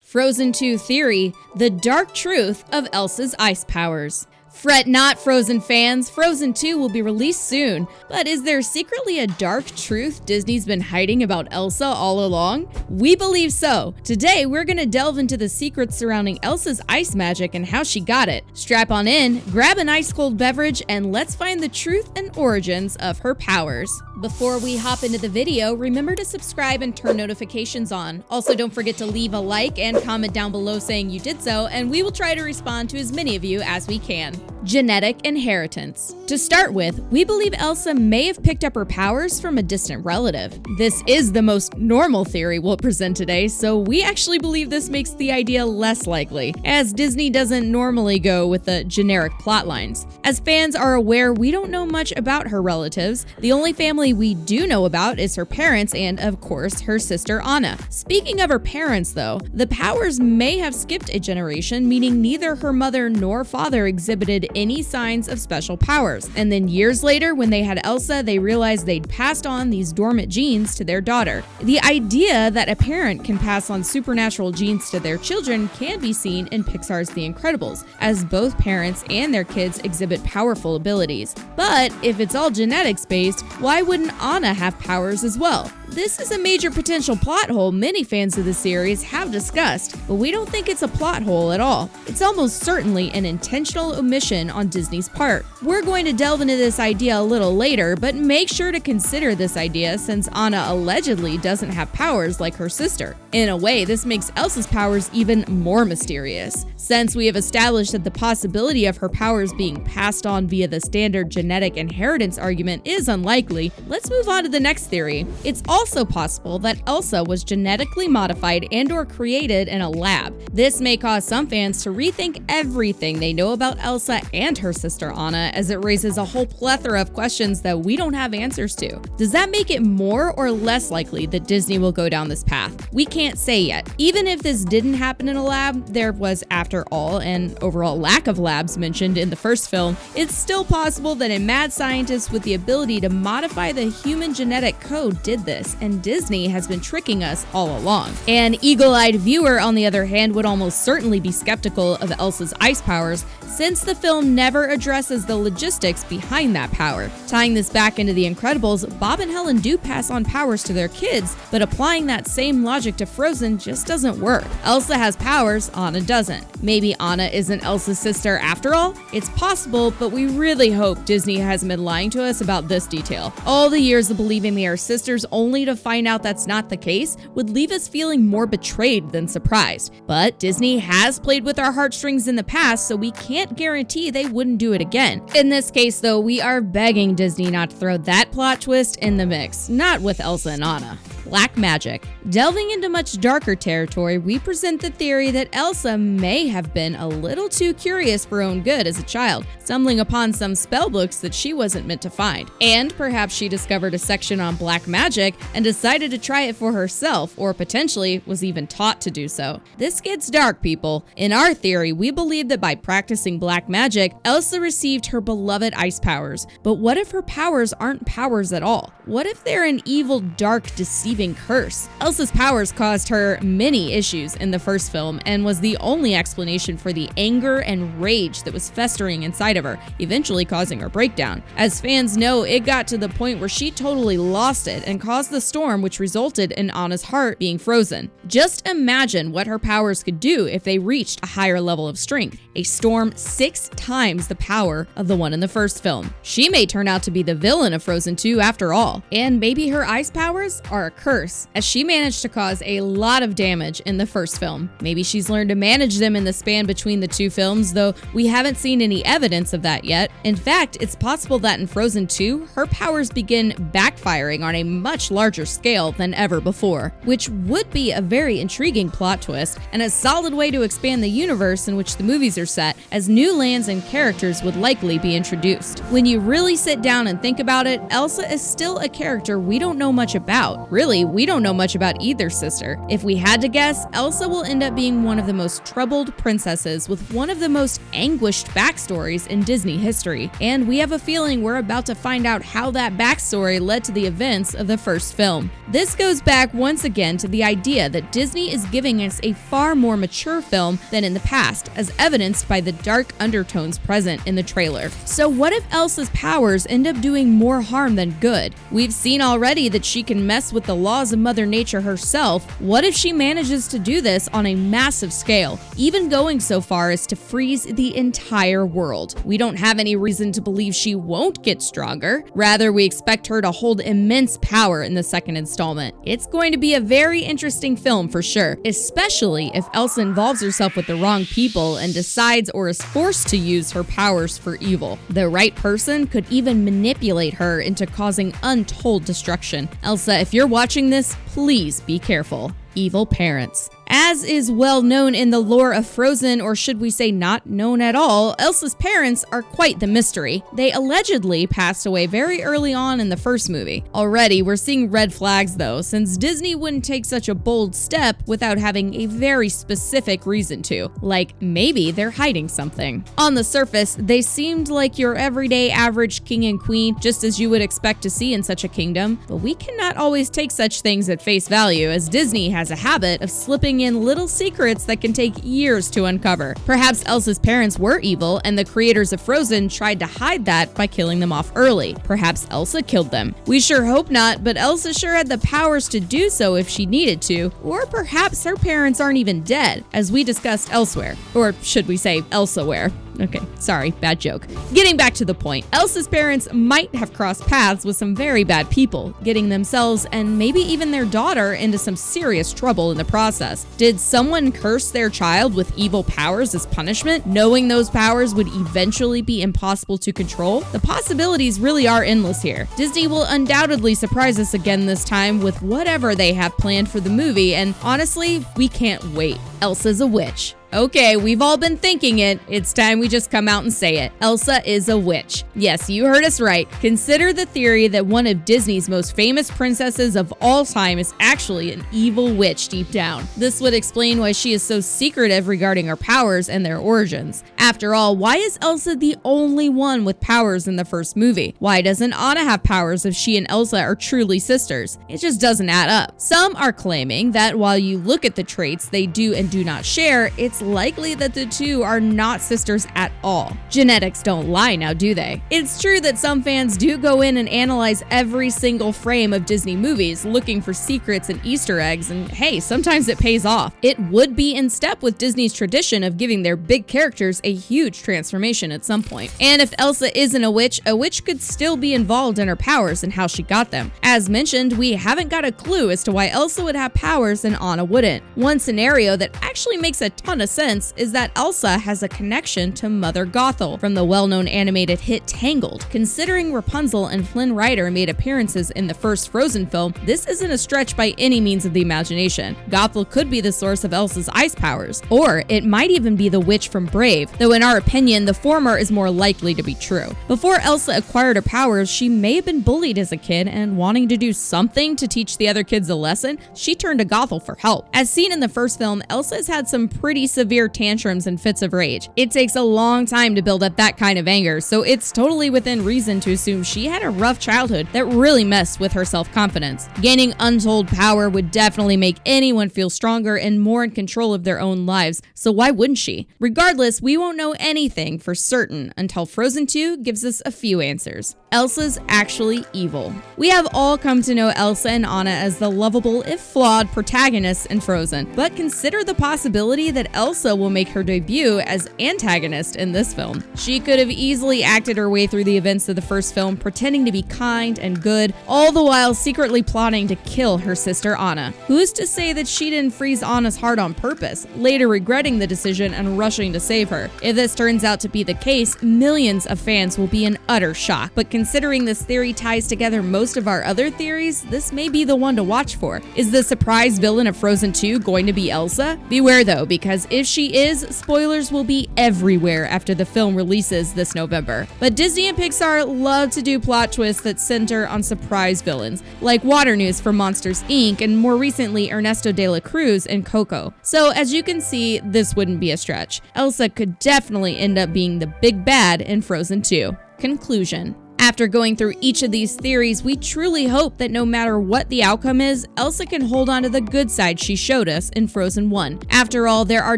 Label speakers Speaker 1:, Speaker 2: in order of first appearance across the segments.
Speaker 1: Frozen 2 Theory: The Dark Truth of Elsa's Ice Powers. Fret not, Frozen fans, Frozen 2 will be released soon, but is there secretly a dark truth Disney's been hiding about Elsa all along? We believe so. Today, we're gonna delve into the secrets surrounding Elsa's ice magic and how she got it. Strap on in, grab an ice-cold beverage, and let's find the truth and origins of her powers. Before we hop into the video, remember to subscribe and turn notifications on. Also, don't forget to leave a like and comment down below saying you did so, and we will try to respond to as many of you as we can. Genetic inheritance. To start with, we believe Elsa may have picked up her powers from a distant relative. This is the most normal theory we'll present today, so we actually believe this makes the idea less likely, as Disney doesn't normally go with the generic plot lines. As fans are aware, we don't know much about her relatives. The only family we do know about is her parents and, of course, her sister Anna. Speaking of her parents, though, the powers may have skipped a generation, meaning neither her mother nor father exhibited any signs of special powers. And then years later, when they had Elsa, they realized they'd passed on these dormant genes to their daughter. The idea that a parent can pass on supernatural genes to their children can be seen in Pixar's The Incredibles, as both parents and their kids exhibit powerful abilities. But if it's all genetics-based, why wouldn't Anna have powers as well? This is a major potential plot hole many fans of the series have discussed, but we don't think it's a plot hole at all. It's almost certainly an intentional omission on Disney's part. We're going to delve into this idea a little later, but make sure to consider this idea since Anna allegedly doesn't have powers like her sister. In a way, this makes Elsa's powers even more mysterious. Since we have established that the possibility of her powers being passed on via the standard genetic inheritance argument is unlikely, let's move on to the next theory. It's also possible that Elsa was genetically modified and/or created in a lab. This may cause some fans to rethink everything they know about Elsa and her sister Anna, as it raises a whole plethora of questions that we don't have answers to. Does that make it more or less likely that Disney will go down this path? We can't say yet. Even if this didn't happen in a lab, there was, after all, an overall lack of labs mentioned in the first film, it's still possible that a mad scientist with the ability to modify the human genetic code did this, and Disney has been tricking us all along. An eagle-eyed viewer, on the other hand, would almost certainly be skeptical of Elsa's ice powers, since the film never addresses the logistics behind that power. Tying this back into The Incredibles, Bob and Helen do pass on powers to their kids, but applying that same logic to Frozen just doesn't work. Elsa has powers, Anna doesn't. Maybe Anna isn't Elsa's sister after all? It's possible, but we really hope Disney hasn't been lying to us about this detail. All the years of believing they are sisters only to find out that's not the case would leave us feeling more betrayed than surprised. But Disney has played with our heartstrings in the past, so we can't guarantee they wouldn't do it again. In this case, though, we are begging Disney not to throw that plot twist in the mix, not with Elsa and Anna. Black magic. Delving into much darker territory, we present the theory that Elsa may have been a little too curious for her own good as a child, stumbling upon some spell books that she wasn't meant to find. And perhaps she discovered a section on black magic and decided to try it for herself, or potentially was even taught to do so. This gets dark, people. In our theory, we believe that by practicing black magic, Elsa received her beloved ice powers. But what if her powers aren't powers at all? What if they're an evil, dark, deceiving curse? Elsa's powers caused her many issues in the first film and was the only explanation for the anger and rage that was festering inside of her, eventually causing her breakdown. As fans know, it got to the point where she totally lost it and caused the storm, which resulted in Anna's heart being frozen. Just imagine what her powers could do if they reached a higher level of strength, a storm 6 times the power of the one in the first film. She may turn out to be the villain of Frozen 2 after all, and maybe her ice powers are a curse, as she managed to cause a lot of damage in the first film. Maybe she's learned to manage them in the span between the two films, though we haven't seen any evidence of that yet. In fact, it's possible that in Frozen 2, her powers begin backfiring on a much larger scale than ever before, which would be a very intriguing plot twist and a solid way to expand the universe in which the movies are set, as new lands and characters would likely be introduced. When you really sit down and think about it, Elsa is still a character we don't know much about. Really, really, we don't know much about either sister. If we had to guess, Elsa will end up being one of the most troubled princesses with one of the most anguished backstories in Disney history, and we have a feeling we're about to find out how that backstory led to the events of the first film. This goes back once again to the idea that Disney is giving us a far more mature film than in the past, as evidenced by the dark undertones present in the trailer. So what if Elsa's powers end up doing more harm than good? We've seen already that she can mess with the laws of Mother Nature herself. What if she manages to do this on a massive scale, even going so far as to freeze the entire world? We don't have any reason to believe she won't get stronger. Rather, we expect her to hold immense power in the second installment. It's going to be a very interesting film for sure, especially if Elsa involves herself with the wrong people and decides or is forced to use her powers for evil. The right person could even manipulate her into causing untold destruction. Elsa, if you're watching this, please be careful. Evil parents. As is well known in the lore of Frozen, or should we say not known at all, Elsa's parents are quite the mystery. They allegedly passed away very early on in the first movie. Already, we're seeing red flags though, since Disney wouldn't take such a bold step without having a very specific reason to. Like, maybe they're hiding something. On the surface, they seemed like your everyday average king and queen, just as you would expect to see in such a kingdom, but we cannot always take such things at face value, as Disney has a habit of slipping in little secrets that can take years to uncover. Perhaps Elsa's parents were evil, and the creators of Frozen tried to hide that by killing them off early. Perhaps Elsa killed them. We sure hope not, but Elsa sure had the powers to do so if she needed to. Or perhaps her parents aren't even dead, as we discussed elsewhere. Or should we say elsewhere? Okay, sorry, bad joke. Getting back to the point, Elsa's parents might have crossed paths with some very bad people, getting themselves and maybe even their daughter into some serious trouble in the process. Did someone curse their child with evil powers as punishment, knowing those powers would eventually be impossible to control? The possibilities really are endless here. Disney will undoubtedly surprise us again this time with whatever they have planned for the movie, and honestly, we can't wait. Elsa's a witch. Okay, we've all been thinking it. It's time we just come out and say it. Elsa is a witch. Yes, you heard us right. Consider the theory that one of Disney's most famous princesses of all time is actually an evil witch deep down. This would explain why she is so secretive regarding her powers and their origins. After all, why is Elsa the only one with powers in the first movie? Why doesn't Anna have powers if she and Elsa are truly sisters? It just doesn't add up. Some are claiming that while you look at the traits they do and do not share, it's likely that the two are not sisters at all. Genetics don't lie now, do they? It's true that some fans do go in and analyze every single frame of Disney movies looking for secrets and Easter eggs, and hey, sometimes it pays off. It would be in step with Disney's tradition of giving their big characters a huge transformation at some point. And if Elsa isn't a witch could still be involved in her powers and how she got them. As mentioned, we haven't got a clue as to why Elsa would have powers and Anna wouldn't. One scenario that actually makes a ton of sense is that Elsa has a connection to Mother Gothel from the well-known animated hit Tangled. Considering Rapunzel and Flynn Rider made appearances in the first Frozen film, this isn't a stretch by any means of the imagination. Gothel could be the source of Elsa's ice powers, or it might even be the witch from Brave, though in our opinion, the former is more likely to be true. Before Elsa acquired her powers, she may have been bullied as a kid, and wanting to do something to teach the other kids a lesson, she turned to Gothel for help. As seen in the first film, Elsa has had some pretty severe tantrums and fits of rage. It takes a long time to build up that kind of anger, so it's totally within reason to assume she had a rough childhood that really messed with her self-confidence. Gaining untold power would definitely make anyone feel stronger and more in control of their own lives, so why wouldn't she? Regardless, we won't know anything for certain until Frozen 2 gives us a few answers. Elsa's actually evil. We have all come to know Elsa and Anna as the lovable, if flawed, protagonists in Frozen, but consider the possibility that Elsa will make her debut as antagonist in this film. She could have easily acted her way through the events of the first film, pretending to be kind and good, all the while secretly plotting to kill her sister Anna. Who's to say that she didn't freeze Anna's heart on purpose, later regretting the decision and rushing to save her? If this turns out to be the case, millions of fans will be in utter shock, but considering this theory ties together most of our other theories, this may be the one to watch for. Is the surprise villain of Frozen 2 going to be Elsa? Beware though, because if she is, spoilers will be everywhere after the film releases this November. But Disney and Pixar love to do plot twists that center on surprise villains, like Water News for Monsters, Inc., and more recently Ernesto de la Cruz in Coco. So as you can see, this wouldn't be a stretch. Elsa could definitely end up being the big bad in Frozen 2. Conclusion. After going through each of these theories, we truly hope that no matter what the outcome is, Elsa can hold on to the good side she showed us in Frozen 1. After all, there are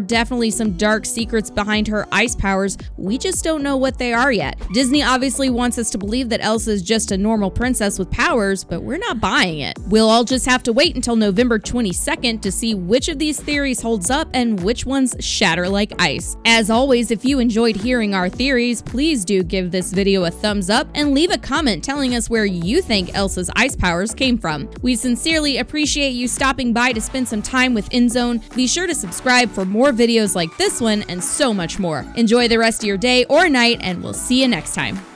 Speaker 1: definitely some dark secrets behind her ice powers, we just don't know what they are yet. Disney obviously wants us to believe that Elsa is just a normal princess with powers, but we're not buying it. We'll all just have to wait until November 22nd to see which of these theories holds up and which ones shatter like ice. As always, if you enjoyed hearing our theories, please do give this video a thumbs up and leave a comment telling us where you think Elsa's ice powers came from. We sincerely appreciate you stopping by to spend some time with InZone. Be sure to subscribe for more videos like this one and so much more. Enjoy the rest of your day or night, and we'll see you next time.